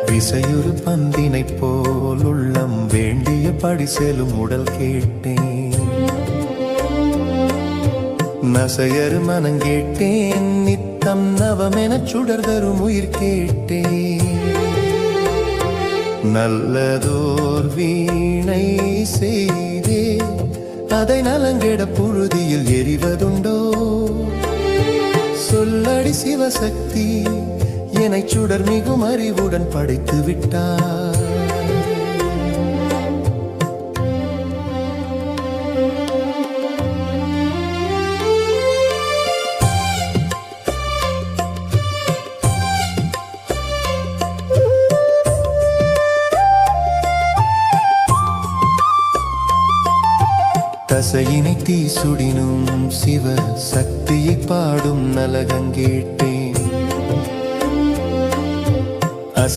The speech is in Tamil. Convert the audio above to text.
விசையொரு பந்தினை போல் உள்ளம் வேண்டிய படி செல்லும் உடல் கேட்டேன். நசையரு மனங்கேட்டேன் நித்தம் நவமெனச் சுடர் தரும் உயிர் கேட்டேன். நல்லதோர் வீணை செய்தே அதை நலங்கெட புழுதியில் எரிவதுண்டோ? சொல்லடி சிவசக்தி என்னை சுடர் மிகும் அறிவுடன் படைத்து விட்டார். தசையினை தீ சுடினும் சிவ சக்தியை பாடும் நலகங்கேட்டேன்.